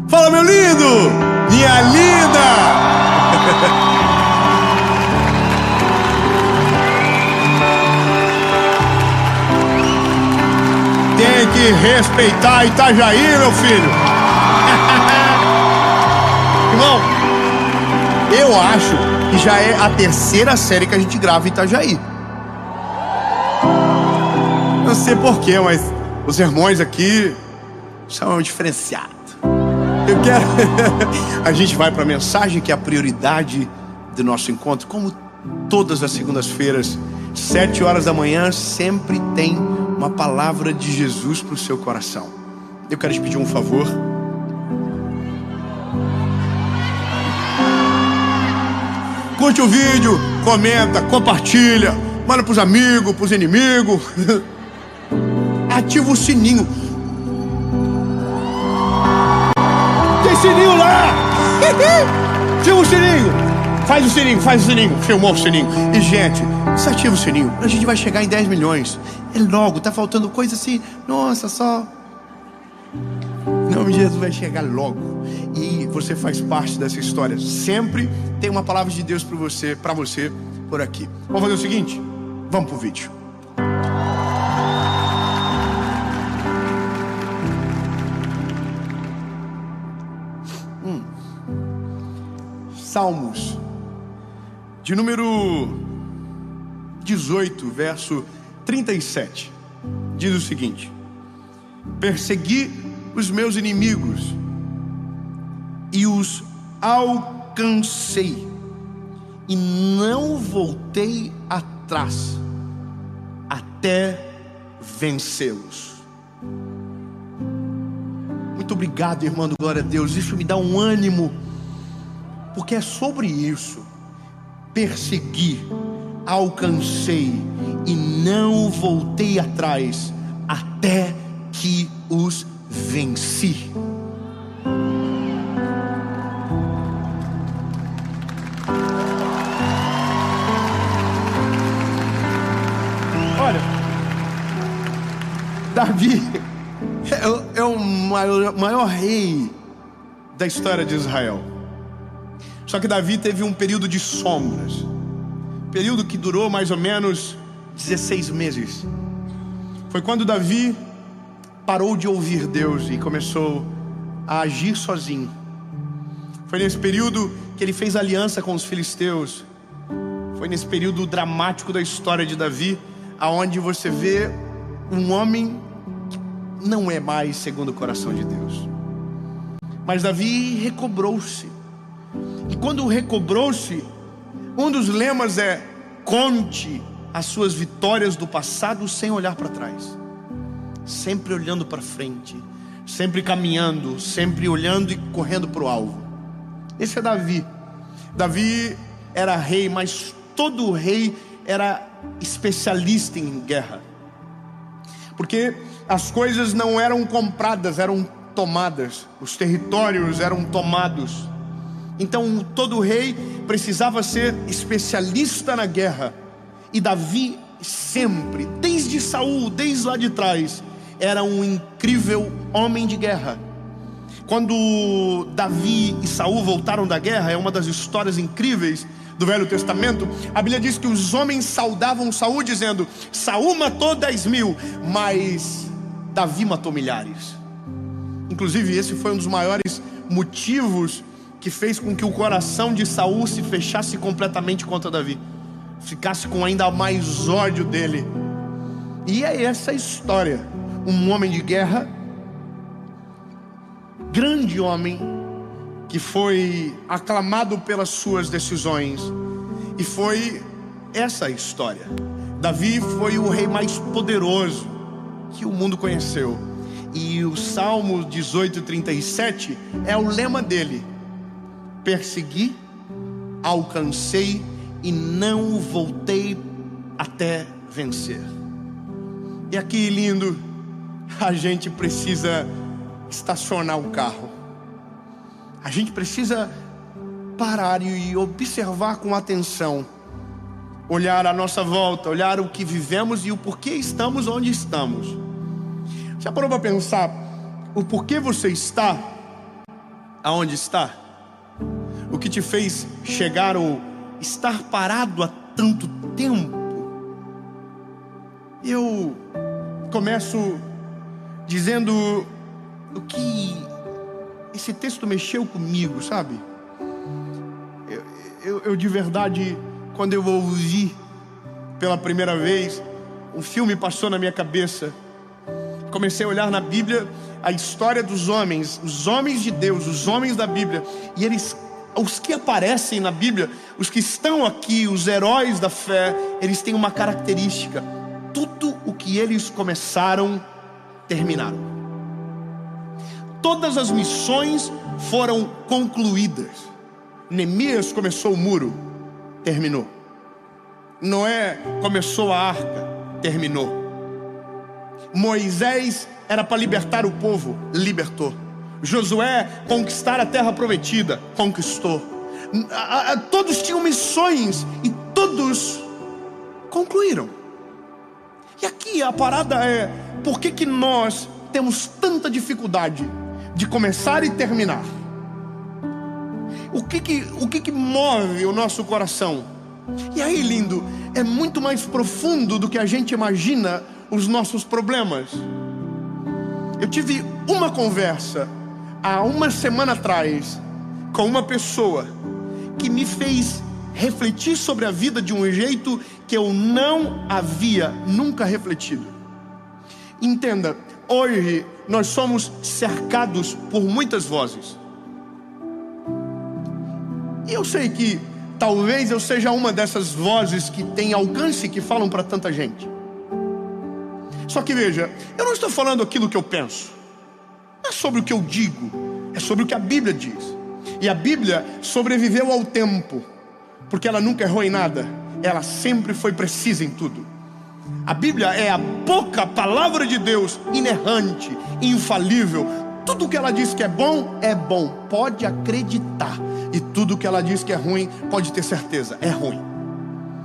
Fala, meu lindo! Minha linda! Tem que respeitar Itajaí, meu filho. Irmão, eu acho que já é a terceira série que a gente grava em Itajaí. Não sei porquê, mas os sermões aqui são diferenciados. Eu quero... A gente vai para a mensagem que é a prioridade do nosso encontro. Como todas as segundas-feiras, 7 horas da manhã, sempre tem uma palavra de Jesus para o seu coração. Eu quero te pedir um favor. Curte o vídeo, comenta, compartilha, manda para os amigos, para os inimigos. Ativa o sininho. Tem sininho lá. Ativa o sininho. Faz o sininho. Filmou o sininho. E gente, você ativa o sininho. A gente vai chegar em 10 milhões. É logo, tá faltando coisa assim. Nossa, só... Em nome de Jesus vai chegar logo. E você faz parte dessa história. Sempre tem uma palavra de Deus para você por aqui. Vamos fazer o seguinte? Vamos pro vídeo. Salmos de número 18, verso 37, diz o seguinte: persegui os meus inimigos e os alcancei, e não voltei atrás até vencê-los. Muito obrigado, irmão, glória a Deus. Isso me dá um ânimo, porque é sobre isso. Persegui, alcancei e não voltei atrás até que os venci. Olha, Davi é o maior rei da história de Israel. Só que Davi teve um período de sombras, período que durou mais ou menos 16 meses. Foi quando Davi parou de ouvir Deus e começou a agir sozinho. Foi nesse período que ele fez aliança com os filisteus. Foi nesse período dramático da história de Davi, aonde você vê um homem que não é mais segundo o coração de Deus. Mas Davi recobrou-se. E quando recobrou-se, um dos lemas é: conte as suas vitórias do passado sem olhar para trás. Sempre olhando para frente, sempre caminhando, sempre olhando e correndo para o alvo. Esse é Davi. Davi era rei, mas todo rei era especialista em guerra. Porque as coisas não eram compradas, eram tomadas. Os territórios eram tomados. Então todo rei precisava ser especialista na guerra. E Davi sempre, desde Saul, desde lá de trás, era um incrível homem de guerra. Quando Davi e Saul voltaram da guerra, é uma das histórias incríveis do Velho Testamento. A Bíblia diz que os homens saudavam Saul dizendo: Saul matou 10.000, mas Davi matou milhares. Inclusive esse foi um dos maiores motivos que fez com que o coração de Saul se fechasse completamente contra Davi, ficasse com ainda mais ódio dele. E é essa a história. Um homem de guerra, grande homem, que foi aclamado pelas suas decisões. E foi essa a história. Davi foi o rei mais poderoso que o mundo conheceu. E o Salmo 18:37 é o lema dele: persegui, alcancei e não voltei até vencer. E aqui, lindo, a gente precisa estacionar o carro. A gente precisa parar e observar com atenção. Olhar à nossa volta, olhar o que vivemos e o porquê estamos onde estamos. Já parou para pensar o porquê você está aonde está? O que te fez chegar ou estar parado há tanto tempo? Eu começo dizendo o que esse texto mexeu comigo, sabe? Eu de verdade, quando eu ouvi pela primeira vez, um filme passou na minha cabeça. Comecei a olhar na Bíblia a história dos homens, os homens de Deus, os homens da Bíblia. E eles, os que aparecem na Bíblia, os que estão aqui, os heróis da fé, eles têm uma característica: tudo o que eles começaram, terminaram. Todas as missões foram concluídas. Neemias começou o muro, terminou. Noé começou a arca, terminou. Moisés era para libertar o povo, libertou. Josué conquistar a terra prometida, conquistou. Todos tinham missões e todos concluíram. E aqui a parada é: por que nós temos tanta dificuldade de começar e terminar? O que move o nosso coração? E aí, lindo, é muito mais profundo do que a gente imagina os nossos problemas. Eu tive uma conversa há uma semana atrás com uma pessoa que me fez refletir sobre a vida de um jeito que eu não havia nunca refletido. Entenda, hoje nós somos cercados por muitas vozes. E eu sei que talvez eu seja uma dessas vozes que tem alcance, que falam para tanta gente. Só que veja, eu não estou falando aquilo que eu penso. Não é sobre o que eu digo, é sobre o que a Bíblia diz. E a Bíblia sobreviveu ao tempo, porque ela nunca errou em nada. Ela sempre foi precisa em tudo. A Bíblia é a boca, a palavra de Deus, inerrante, infalível. Tudo que ela diz que é bom, pode acreditar. E tudo que ela diz que é ruim, pode ter certeza, é ruim.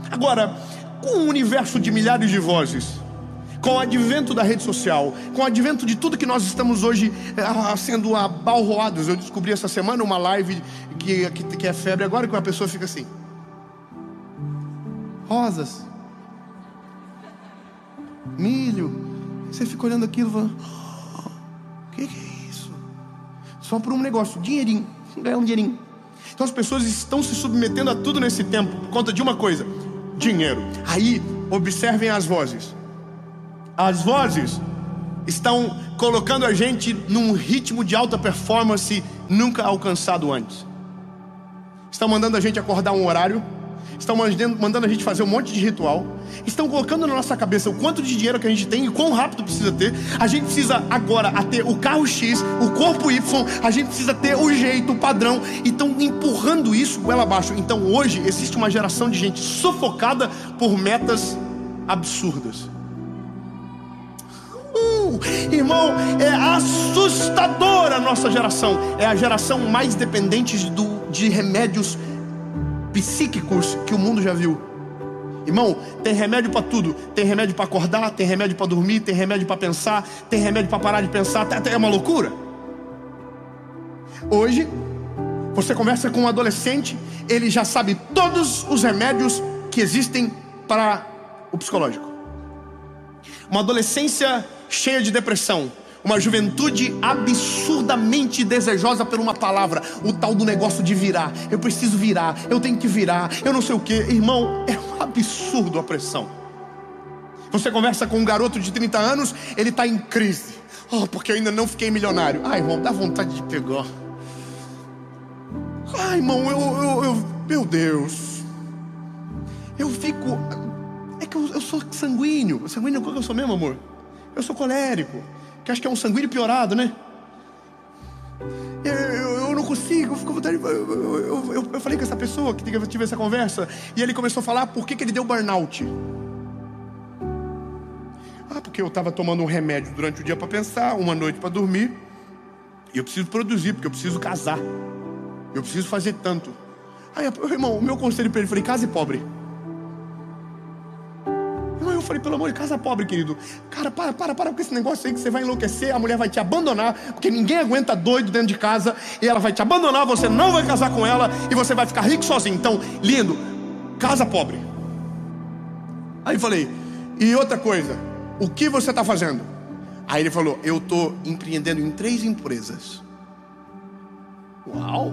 Agora, com um universo de milhares de vozes, com o advento da rede social, com o advento de tudo que nós estamos hoje sendo abalroados. Eu descobri essa semana uma live que é febre agora, que uma pessoa fica assim: rosas, milho. Você fica olhando aquilo e falando: o que é isso? Só por um negócio, dinheirinho, ganhar um dinheirinho. Então as pessoas estão se submetendo a tudo nesse tempo por conta de uma coisa: dinheiro. Aí, observem as vozes. As vozes estão colocando a gente num ritmo de alta performance nunca alcançado antes. Estão mandando a gente acordar um horário, estão mandando a gente fazer um monte de ritual, estão colocando na nossa cabeça o quanto de dinheiro que a gente tem e quão rápido precisa ter. A gente precisa agora ter o carro X, o corpo Y, a gente precisa ter o jeito, o padrão, e estão empurrando isso goela abaixo. Então hoje existe uma geração de gente sufocada por metas absurdas. Irmão, é assustadora a nossa geração. É a geração mais dependente de remédios psíquicos que o mundo já viu. Irmão, tem remédio para tudo. Tem remédio para acordar, tem remédio para dormir, tem remédio para pensar, tem remédio para parar de pensar. É uma loucura. Hoje você conversa com um adolescente, ele já sabe todos os remédios que existem para o psicológico. Uma adolescência cheia de depressão, uma juventude absurdamente desejosa por uma palavra, o tal do negócio de virar. Eu preciso virar, eu tenho que virar, eu não sei o que. Irmão, é um absurdo a pressão. Você conversa com um garoto de 30 anos, ele está em crise. Porque eu ainda não fiquei milionário. Irmão, dá vontade de pegar. Irmão, meu Deus. Eu fico... É que eu sou sanguíneo. Sanguíneo, qual que eu sou mesmo, amor? Eu sou colérico, que acho que é um sanguíneo piorado, né? Eu não consigo, eu fico vontade. Eu falei com essa pessoa que eu tive essa conversa, e ele começou a falar por que ele deu burnout. Porque eu estava tomando um remédio durante o dia para pensar, uma noite para dormir, e eu preciso produzir, porque eu preciso casar, eu preciso fazer tanto. Aí, irmão, o meu conselho para ele, falei: case pobre. falei, pelo amor de casa pobre, querido. Cara, para com esse negócio aí que você vai enlouquecer. A mulher vai te abandonar, porque ninguém aguenta doido dentro de casa. E ela vai te abandonar, você não vai casar com ela. E você vai ficar rico sozinho. Então, lindo, casa pobre. Aí eu falei, e outra coisa, o que você está fazendo? Aí ele falou, eu estou empreendendo em 3 empresas. Uau!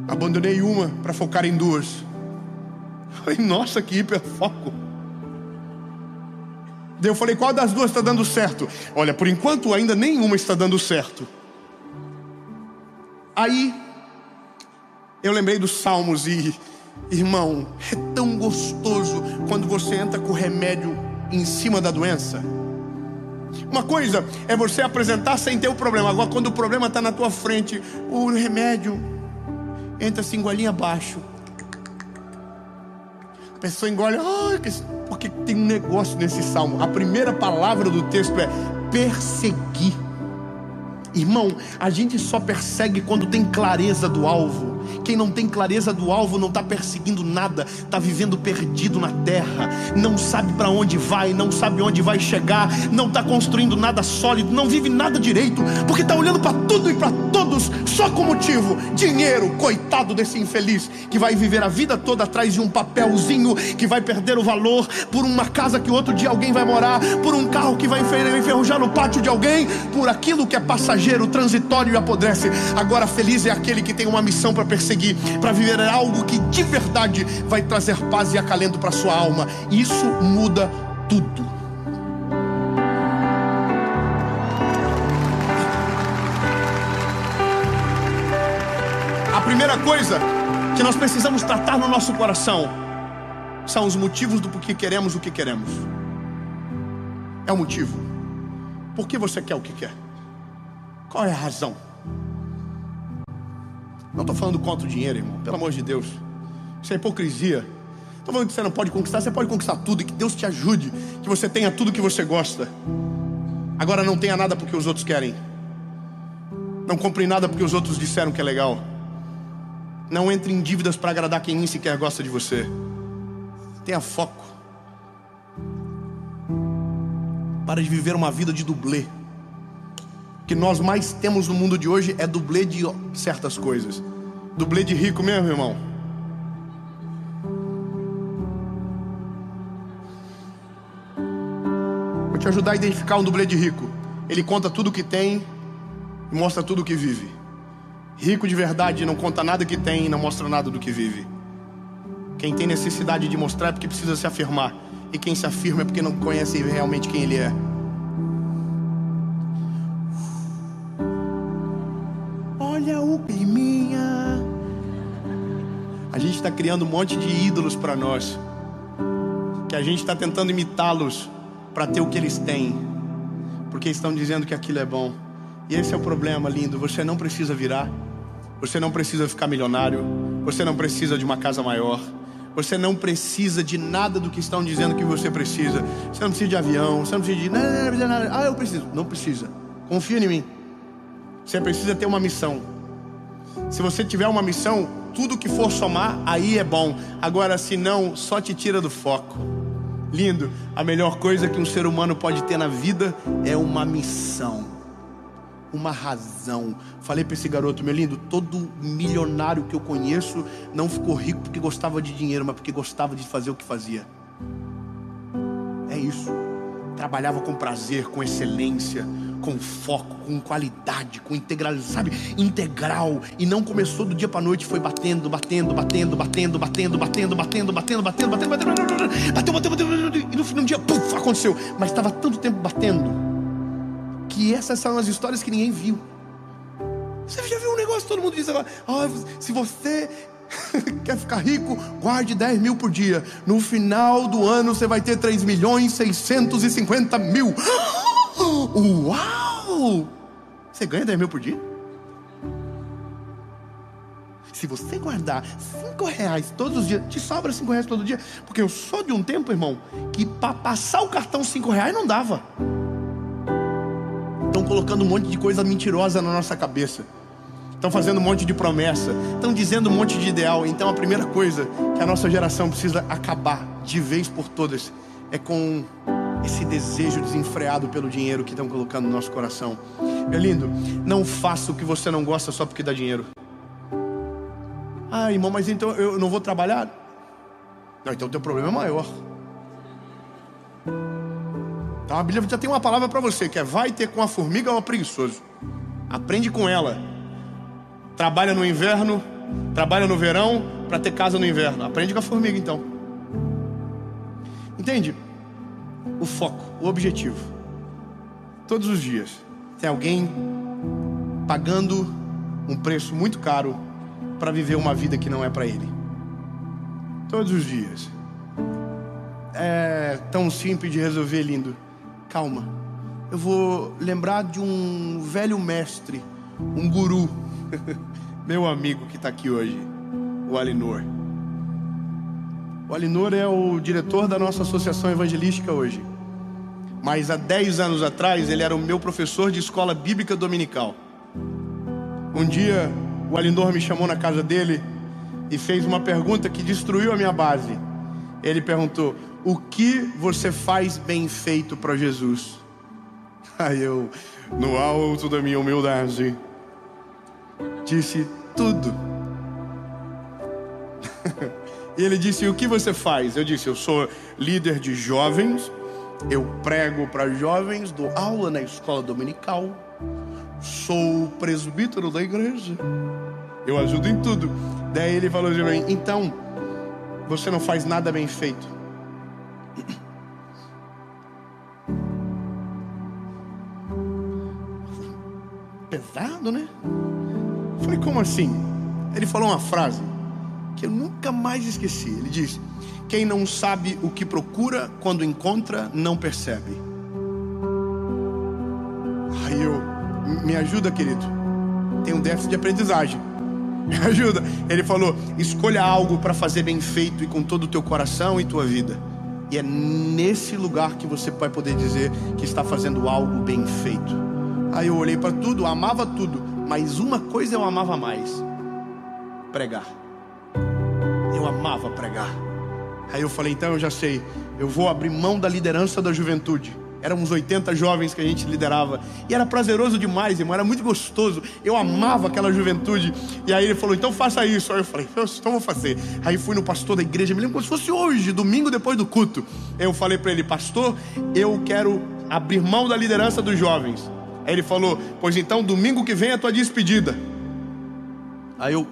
Abandonei uma para focar em 2. Falei, nossa, que hiperfoco. Daí eu falei, qual das 2 está dando certo? Olha, por enquanto ainda nenhuma está dando certo. Aí eu lembrei dos Salmos e, irmão, é tão gostoso quando você entra com o remédio em cima da doença. Uma coisa é você apresentar sem ter o problema. Agora quando o problema está na tua frente, o remédio entra assim, golinha abaixo. A pessoa engole, porque tem um negócio nesse salmo. A primeira palavra do texto é perseguir. Irmão, a gente só persegue quando tem clareza do alvo. Quem não tem clareza do alvo não está perseguindo nada, está vivendo perdido na terra, não sabe para onde vai, não sabe onde vai chegar, não está construindo nada sólido, não vive nada direito, porque está olhando para tudo e para todos só com motivo: dinheiro. Coitado desse infeliz que vai viver a vida toda atrás de um papelzinho, que vai perder o valor por uma casa que outro dia alguém vai morar, por um carro que vai enferrujar no pátio de alguém, por aquilo que é passageiro, transitório e apodrece. Agora feliz é aquele que tem uma missão para perseguir, para viver algo que de verdade vai trazer paz e acalento para sua alma. Isso muda tudo. A primeira coisa que nós precisamos tratar no nosso coração são os motivos do porquê queremos o que queremos. É o motivo. Por que você quer o que quer? Qual é a razão? Não estou falando contra o dinheiro, irmão, pelo amor de Deus. Isso é hipocrisia. Estou falando que você não pode conquistar. Você pode conquistar tudo, e que Deus te ajude, que você tenha tudo que você gosta. Agora não tenha nada porque os outros querem. Não compre nada porque os outros disseram que é legal. Não entre em dívidas para agradar quem nem sequer gosta de você. Tenha foco. Para de viver uma vida de dublê. O que nós mais temos no mundo de hoje é dublê de certas coisas. Dublê de rico mesmo, irmão. Vou te ajudar a identificar um dublê de rico. Ele conta tudo que tem e mostra tudo que vive. Rico de verdade não conta nada que tem e não mostra nada do que vive. Quem tem necessidade de mostrar é porque precisa se afirmar. E quem se afirma é porque não conhece realmente quem ele é. Olha o climinha. A gente está criando um monte de ídolos para nós, que a gente está tentando imitá-los para ter o que eles têm, porque estão dizendo que aquilo é bom. E esse é o problema, lindo. Você não precisa virar. Você não precisa ficar milionário. Você não precisa de uma casa maior. Você não precisa de nada do que estão dizendo que você precisa. Você não precisa de avião. Você não precisa de nada. Ah, eu preciso. Não precisa. Confia em mim. Você precisa ter uma missão. Se você tiver uma missão, tudo que for somar, aí é bom. Agora, se não, só te tira do foco. Lindo. A melhor coisa que um ser humano pode ter na vida é uma missão, uma razão. Falei para esse garoto, meu lindo, todo milionário que eu conheço não ficou rico porque gostava de dinheiro, mas porque gostava de fazer o que fazia. É isso. Trabalhava com prazer, com excelência, com foco, com qualidade, com integral, sabe? Integral. E não começou do dia para noite, foi batendo. E no fim do dia, puf, aconteceu. Mas estava tanto tempo batendo, que essas são as histórias que ninguém viu. Você já viu um negócio, todo mundo diz agora, se você quer ficar rico, guarde 10 mil por dia. No final do ano você vai ter 3.650.000. Uau! Você ganha 10 mil por dia? Se você guardar R$5 todos os dias, te sobra R$5 todo dia. Porque eu sou de um tempo, irmão, que para passar o cartão R$5 não dava. Estão colocando um monte de coisa mentirosa na nossa cabeça. Estão fazendo um monte de promessa. Estão dizendo um monte de ideal. Então a primeira coisa que a nossa geração precisa acabar de vez por todas é com esse desejo desenfreado pelo dinheiro que estão colocando no nosso coração. Meu lindo, não faça o que você não gosta só porque dá dinheiro. Ah, irmão, mas então eu não vou trabalhar? Não, então o teu problema é maior. Então a Bíblia já tem uma palavra para você, que é: vai ter com a formiga ou o preguiçoso. Aprende com ela. Trabalha no inverno, trabalha no verão, para ter casa no inverno. Aprende com a formiga então. Entende? O foco, o objetivo. Todos os dias tem alguém pagando um preço muito caro para viver uma vida que não é para ele. Todos os dias. É tão simples de resolver, lindo. Calma. Eu vou lembrar de um velho mestre, um guru, meu amigo que está aqui hoje, o Alinor. O Alinor é o diretor da nossa associação evangelística hoje. Mas há 10 anos atrás ele era o meu professor de escola bíblica dominical. Um dia o Alinor me chamou na casa dele e fez uma pergunta que destruiu a minha base. Ele perguntou: o que você faz bem feito para Jesus? Aí eu, no alto da minha humildade, disse: tudo. E ele disse: o que você faz? Eu disse: eu sou líder de jovens, eu prego para jovens, dou aula na escola dominical, sou presbítero da igreja, eu ajudo em tudo. Daí ele falou de mim: então, você não faz nada bem feito. Pesado, né? Falei: como assim? Ele falou uma frase que eu nunca mais esqueci. Ele diz: quem não sabe o que procura, quando encontra, não percebe. Aí eu: me ajuda, querido, tem um déficit de aprendizagem, me ajuda. Ele falou: escolha algo para fazer bem feito e com todo o teu coração e tua vida. E é nesse lugar que você vai poder dizer que está fazendo algo bem feito. Aí eu olhei para tudo, eu amava tudo, mas uma coisa eu amava mais: pregar. Eu amava pregar. Aí eu falei: então eu já sei, eu vou abrir mão da liderança da juventude. Eram uns 80 jovens que a gente liderava, e era prazeroso demais, irmão, era muito gostoso. Eu amava aquela juventude. E aí ele falou: então faça isso. Aí eu falei: então vou fazer. Aí fui no pastor da igreja, me lembro como se fosse hoje, domingo depois do culto. Eu falei para ele: pastor, eu quero abrir mão da liderança dos jovens. Aí ele falou: pois então domingo que vem é a tua despedida. Aí eu: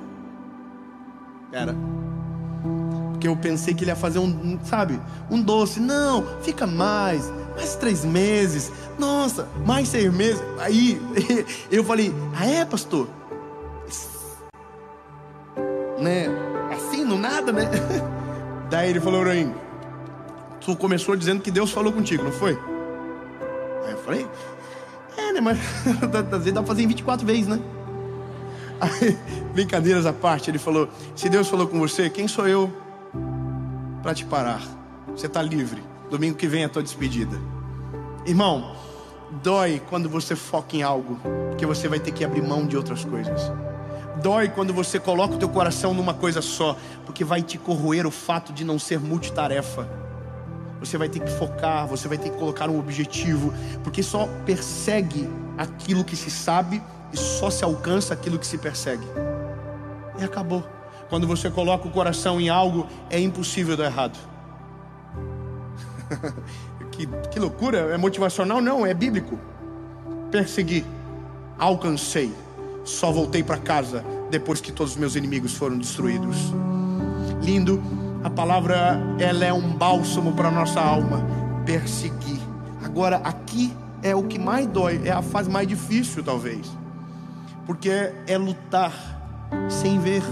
porque eu pensei que ele ia fazer um doce. Não, fica mais 3 meses, nossa, mais 6 meses. Aí eu falei: ah é, pastor? Né? Assim, no nada, né? Daí ele falou para mim: tu começou dizendo que Deus falou contigo, não foi? Aí eu falei: né, mas às vezes dá pra fazer em 24 vezes, né? Aí, brincadeiras à parte, ele falou: se Deus falou com você, quem sou eu para te parar? Você está livre, domingo que vem é a tua despedida. Irmão, dói quando você foca em algo, porque você vai ter que abrir mão de outras coisas. Dói quando você coloca o teu coração numa coisa só, porque vai te corroer o fato de não ser multitarefa. Você vai ter que focar, você vai ter que colocar um objetivo, porque só persegue aquilo que se sabe e só se alcança aquilo que se persegue. E acabou. Quando você coloca o coração em algo, é impossível dar errado. que loucura, é motivacional? Não, é bíblico. Persegui, alcancei, só voltei para casa depois que todos os meus inimigos foram destruídos. Lindo. A palavra, ela é um bálsamo para a nossa alma. Perseguir. Agora, aqui é o que mais dói. É a fase mais difícil, talvez. Porque é lutar sem ver.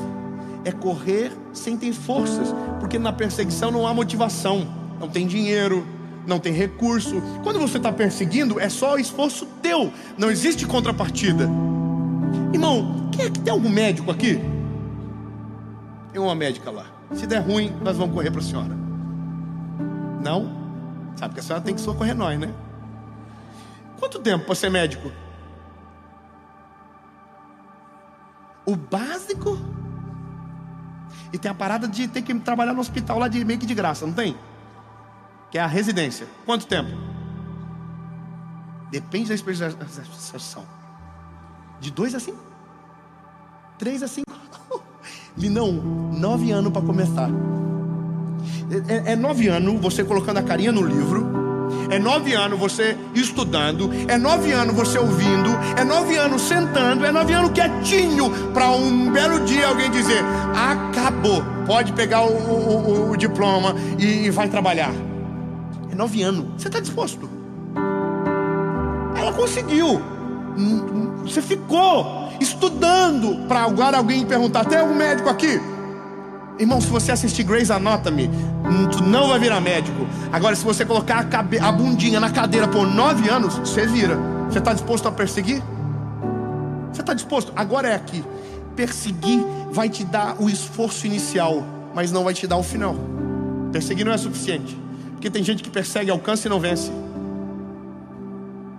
É correr sem ter forças. Porque na perseguição não há motivação. Não tem dinheiro, não tem recurso. Quando você está perseguindo, é só esforço teu. Não existe contrapartida. Irmão, quem é que tem algum médico aqui? Tem uma médica lá. Se der ruim, nós vamos correr para a senhora. Não? Sabe que a senhora tem que socorrer nós, né? Quanto tempo para ser médico? O básico? E tem a parada de ter que trabalhar no hospital lá meio que de graça, não tem? que é a residência. Quanto tempo? Depende da especialização. De 2 a 5? 3 a 5? Linão, 9 anos para começar. É 9 anos você colocando a carinha no livro. É 9 anos você estudando. É 9 anos você ouvindo. É 9 anos sentando. É 9 anos quietinho, para um belo dia alguém dizer: acabou, pode pegar o diploma e vai trabalhar. É 9 anos. Você está disposto? Ela conseguiu. Você ficou estudando para agora alguém perguntar: tem algum médico aqui? Irmão, se você assistir Grey's Anatomy, tu não vai virar médico. Agora, se você colocar a bundinha na cadeira por 9 anos, você vira. Você está disposto a perseguir? Você está disposto? Agora é aqui. Perseguir vai te dar o esforço inicial, mas não vai te dar o final. Perseguir não é suficiente, porque tem gente que persegue, alcança e não vence.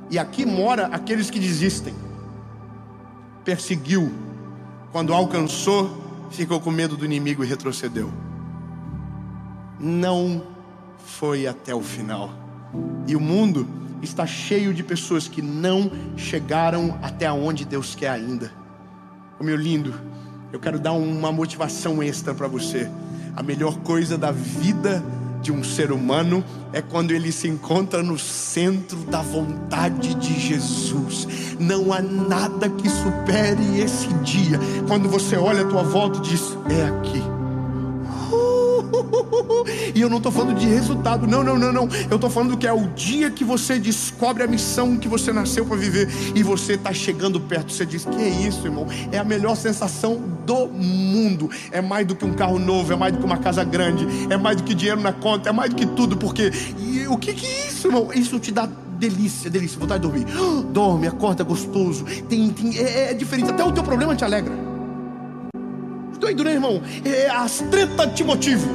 E aqui mora aqueles que desistem. Perseguiu, quando alcançou, ficou com medo do inimigo e retrocedeu. Não foi até o final. E o mundo está cheio de pessoas que não chegaram até onde Deus quer ainda. Oh, meu lindo, eu quero dar uma motivação extra para você. A melhor coisa da vida de um ser humano é quando ele se encontra no centro da vontade de Jesus. Não há nada que supere esse dia, quando você olha à tua volta e diz: é aqui. E eu não estou falando de resultado, não. Eu estou falando que é o dia que você descobre a missão que você nasceu para viver, e você está chegando perto. Você diz: que é isso, irmão? É a melhor sensação do mundo. É mais do que um carro novo, é mais do que uma casa grande, é mais do que dinheiro na conta, é mais do que tudo. Porque o que é isso, irmão? Isso te dá delícia, vontade de dormir. Dorme, acorda gostoso. É diferente, até o teu problema te alegra. Doido, né, irmão? As tretas te motivam,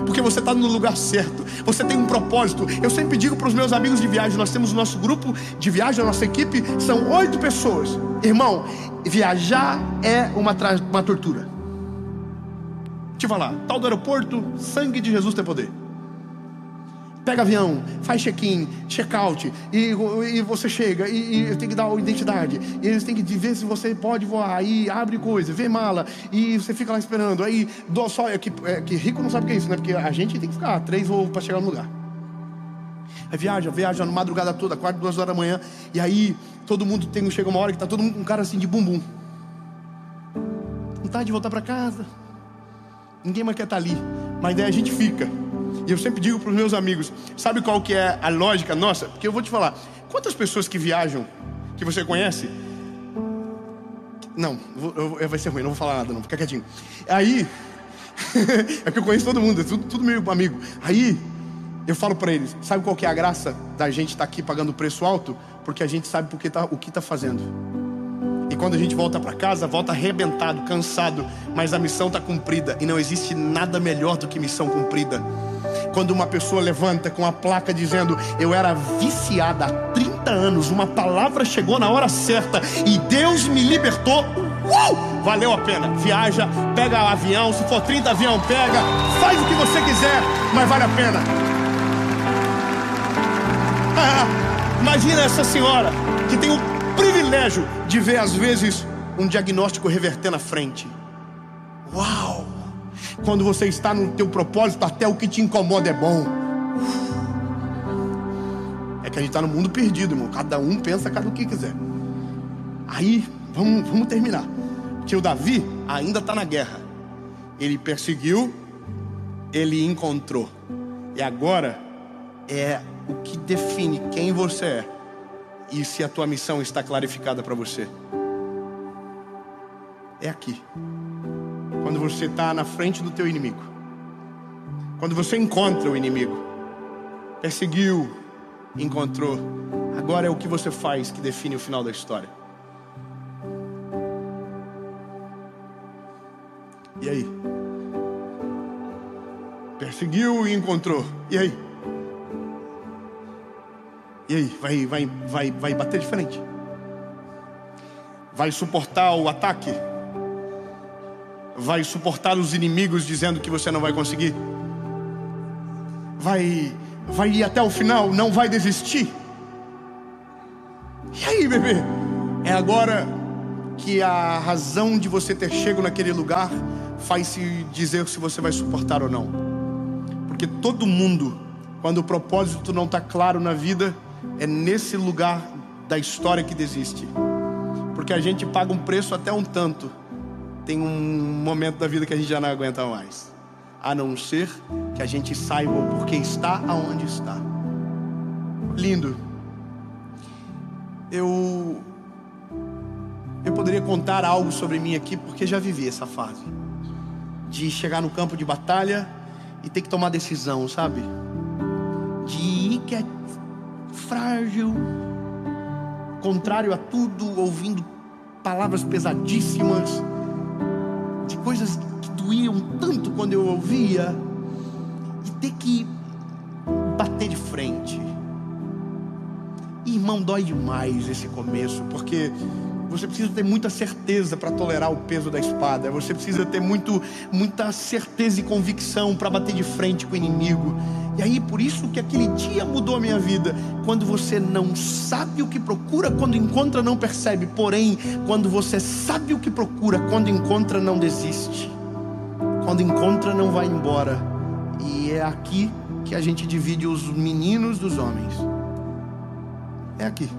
porque você está no lugar certo. Você tem um propósito. Eu sempre digo para os meus amigos de viagem: nós temos o nosso grupo de viagem, a nossa equipe, são 8 pessoas. Irmão, viajar é uma tortura. Deixa eu falar, tal do aeroporto, sangue de Jesus tem poder. Pega avião, faz check-in, check-out, e você chega, e tem que dar a identidade, e eles têm que ver se você pode voar, aí abre coisa, vê mala, e você fica lá esperando. Aí que rico não sabe o que é isso, né? Porque a gente tem que ficar 3 voos para chegar no lugar. Aí viaja na madrugada toda, 4, 2 horas da manhã, e aí todo mundo chega uma hora que tá todo mundo com um cara assim de bumbum, vontade de voltar para casa, ninguém mais quer estar ali, mas daí a gente fica. E eu sempre digo para os meus amigos: sabe qual que é a lógica nossa? Porque eu vou te falar, quantas pessoas que viajam, que você conhece? Não, vai ser ruim, não vou falar nada não, fica quietinho. Aí, é que eu conheço todo mundo, é tudo meu amigo. Aí, eu falo para eles: sabe qual que é a graça da gente estar aqui pagando preço alto? Porque a gente sabe o que está fazendo. E quando a gente volta para casa, volta arrebentado, cansado, mas a missão está cumprida. E não existe nada melhor do que missão cumprida. Quando uma pessoa levanta com a placa dizendo: eu era viciada há 30 anos, uma palavra chegou na hora certa e Deus me libertou. Valeu a pena. Viaja, pega avião, se for 30 avião, pega, faz o que você quiser, mas vale a pena. Imagina essa senhora que tem o privilégio de ver às vezes um diagnóstico reverter na frente. Uau! Quando você está no teu propósito, até o que te incomoda é bom. É que a gente está no mundo perdido, irmão. Cada um pensa cada o que quiser. Aí, vamos terminar. Porque o Davi ainda está na guerra. Ele perseguiu, ele encontrou. E agora é o que define quem você é e se a tua missão está clarificada para você. É aqui. Quando você está na frente do teu inimigo, quando você encontra o inimigo, perseguiu, encontrou, agora é o que você faz que define o final da história. E aí? Perseguiu e encontrou. E aí? E aí? Vai bater de frente? Vai suportar o ataque? Vai suportar os inimigos dizendo que você não vai conseguir? Vai Vai ir até o final, não vai desistir. E aí, bebê? É agora que a razão de você ter chego naquele lugar faz se dizer se você vai suportar ou não. Porque todo mundo, quando o propósito não está claro na vida, é nesse lugar da história que desiste. Porque a gente paga um preço até um tanto. Tem um momento da vida que a gente já não aguenta mais. A não ser que a gente saiba o porquê está aonde está. Lindo. Eu poderia contar algo sobre mim aqui, porque já vivi essa fase de chegar no campo de batalha e ter que tomar decisão, sabe? De ir que é frágil, contrário a tudo, ouvindo palavras pesadíssimas, de coisas que doíam tanto quando eu ouvia, e ter que bater de frente. Irmão, dói demais esse começo, porque você precisa ter muita certeza para tolerar o peso da espada. Você precisa ter muita certeza e convicção para bater de frente com o inimigo. E aí, por isso que aquele dia mudou a minha vida. Quando você não sabe o que procura, quando encontra não percebe. Porém, quando você sabe o que procura, quando encontra não desiste. Quando encontra não vai embora. E é aqui que a gente divide os meninos dos homens. É aqui.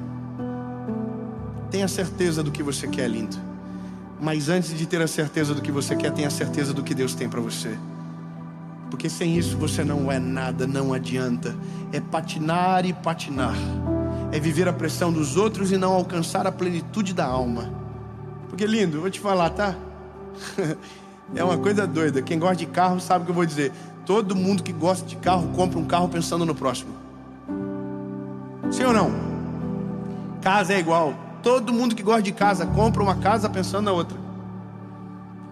Tenha certeza do que você quer, lindo. Mas antes de ter a certeza do que você quer, tenha certeza do que Deus tem para você. Porque sem isso você não é nada, não adianta. É patinar e patinar. É viver a pressão dos outros e não alcançar a plenitude da alma. Porque, lindo, eu vou te falar, tá? É uma coisa doida. Quem gosta de carro sabe o que eu vou dizer. Todo mundo que gosta de carro compra um carro pensando no próximo. Sim ou não? Casa é igual. Todo mundo que gosta de casa compra uma casa pensando na outra.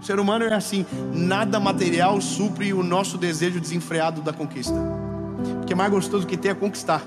O ser humano é assim. Nada material supre o nosso desejo desenfreado da conquista. Porque mais gostoso que ter é conquistar.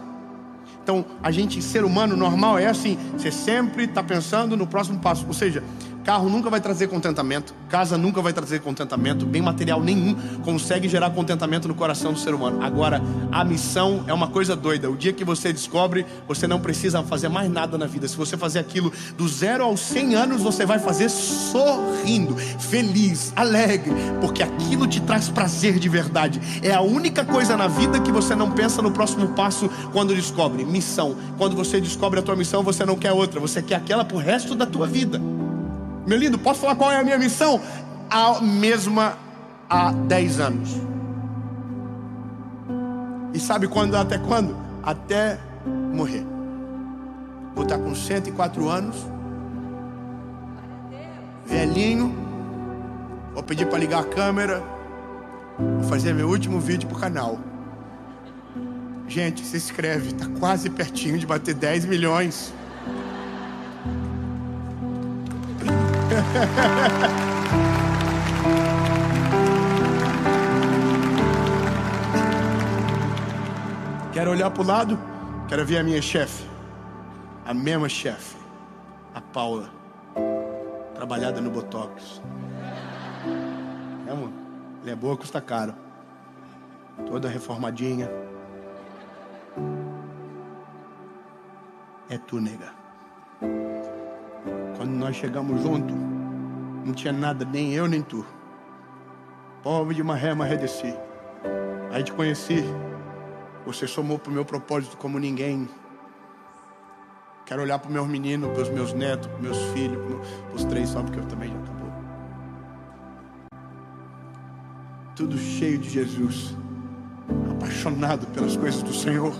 Então, a gente, ser humano normal é assim. Você sempre está pensando no próximo passo. Ou seja, carro nunca vai trazer contentamento. Casa nunca vai trazer contentamento. Bem material nenhum consegue gerar contentamento no coração do ser humano. Agora, a missão é uma coisa doida. O dia que você descobre, você não precisa fazer mais nada na vida. Se você fazer aquilo do 0 aos 100 anos, você vai fazer sorrindo, feliz, alegre. Porque aquilo te traz prazer de verdade. É a única coisa na vida que você não pensa no próximo passo quando descobre. Missão. Quando você descobre a tua missão, você não quer outra. Você quer aquela pro resto da tua vida. Meu lindo, posso falar qual é a minha missão? A mesma há 10 anos. E sabe quando? Até quando? Até morrer. Vou estar com 104 anos, velhinho. Vou pedir para ligar a câmera. Vou fazer meu último vídeo pro canal. Gente, se inscreve, tá quase pertinho de bater 10 milhões. Quero olhar para o lado, quero ver a minha chefe, a mesma chefe, a Paula, trabalhada no Botox. É, mano, ela é boa, custa caro, toda reformadinha. É tu, nega. Quando nós chegamos juntos, não tinha nada, nem eu nem tu. Pobre de maré, desci. Aí te conheci. Você somou pro meu propósito como ninguém. Quero olhar pro meus meninos, pros meus netos, pros meus filhos, pros 3 só, porque eu também já acabou. Tudo cheio de Jesus. Apaixonado pelas coisas do Senhor.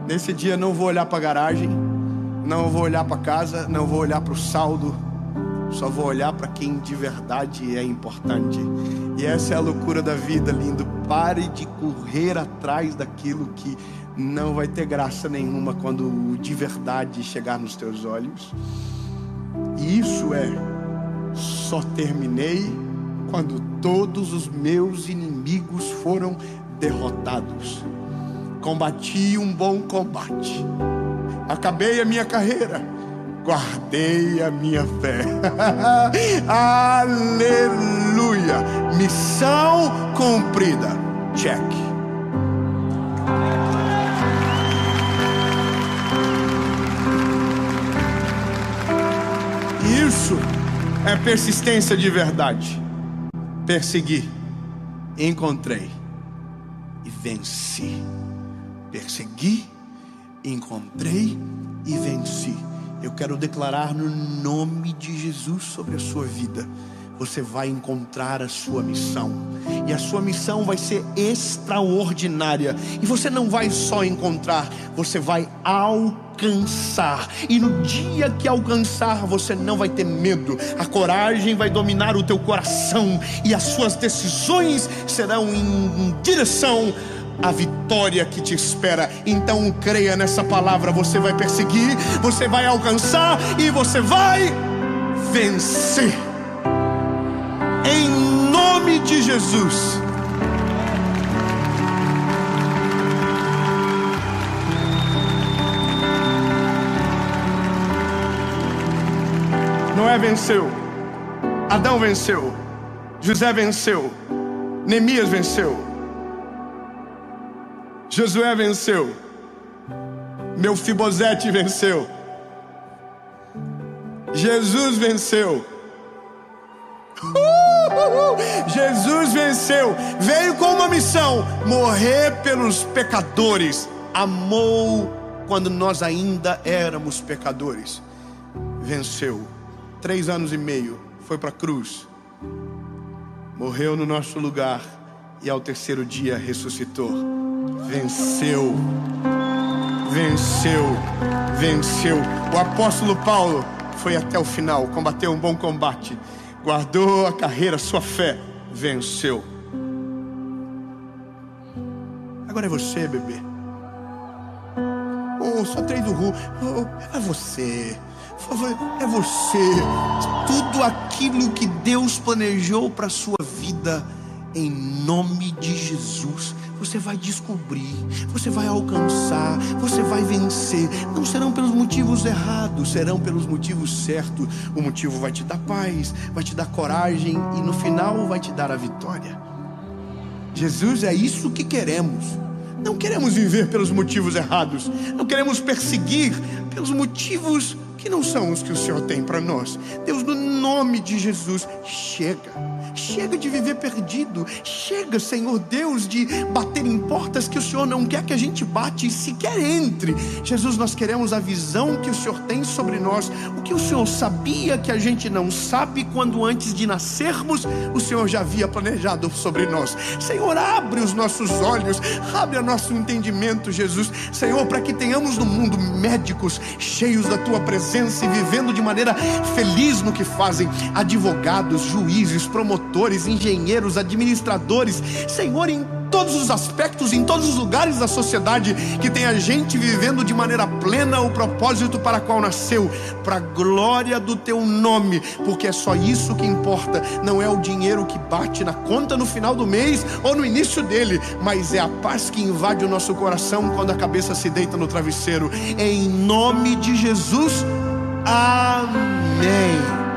Nesse dia não vou olhar pra garagem. Não vou olhar para casa, não vou olhar para o saldo, só vou olhar para quem de verdade é importante. E essa é a loucura da vida, lindo. Pare de correr atrás daquilo que não vai ter graça nenhuma quando o de verdade chegar nos teus olhos. E isso é: só terminei quando todos os meus inimigos foram derrotados. Combati um bom combate. Acabei a minha carreira, guardei a minha fé. Aleluia! Missão cumprida. Check. É persistência de verdade. Persegui, encontrei e venci. Persegui, encontrei e venci. Eu quero declarar no nome de Jesus sobre a sua vida: você vai encontrar a sua missão, e a sua missão vai ser extraordinária. E você não vai só encontrar, você vai alcançar. E no dia que alcançar, você não vai ter medo. A coragem vai dominar o teu coração, e as suas decisões serão em direção à vitória que te espera. Então creia nessa palavra: você vai perseguir, você vai alcançar e você vai vencer. Em nome de Jesus. Noé venceu, Adão venceu, José venceu, Neemias venceu, Josué venceu, Mefibosete venceu, Jesus venceu. Jesus venceu, veio com uma missão: morrer pelos pecadores. Amou quando nós ainda éramos pecadores. Venceu. 3 anos e meio, foi para a cruz, morreu no nosso lugar e ao 3º dia ressuscitou. Venceu, venceu, venceu. O apóstolo Paulo foi até o final, combateu um bom combate, guardou a carreira, sua fé, venceu. Agora é você, bebê. Só 3 do Ru. É você. É você. Tudo aquilo que Deus planejou para a sua vida, em nome de Jesus, você vai descobrir, você vai alcançar, você vai vencer. Não serão pelos motivos errados, serão pelos motivos certos. O motivo vai te dar paz, vai te dar coragem e no final vai te dar a vitória. Jesus, é isso que queremos. Não queremos viver pelos motivos errados, não queremos perseguir pelos motivos que não são os que o Senhor tem para nós. Deus, no nome de Jesus, chega de viver perdido. Chega, Senhor Deus, de bater em portas que o Senhor não quer que a gente bate e sequer entre. Jesus, nós queremos a visão que o Senhor tem sobre nós, o que o Senhor sabia que a gente não sabe, quando antes de nascermos o Senhor já havia planejado sobre nós. Senhor, abre os nossos olhos, abre o nosso entendimento, Jesus, Senhor, para que tenhamos no mundo médicos cheios da Tua presença e vivendo de maneira feliz no que fazem, advogados, juízes, promotores, engenheiros, administradores, Senhor, em todos os aspectos, em todos os lugares da sociedade, que tenha gente vivendo de maneira plena o propósito para qual nasceu, para a glória do Teu nome, porque é só isso que importa. Não é o dinheiro que bate na conta no final do mês ou no início dele, mas é a paz que invade o nosso coração quando a cabeça se deita no travesseiro. Em nome de Jesus, amém.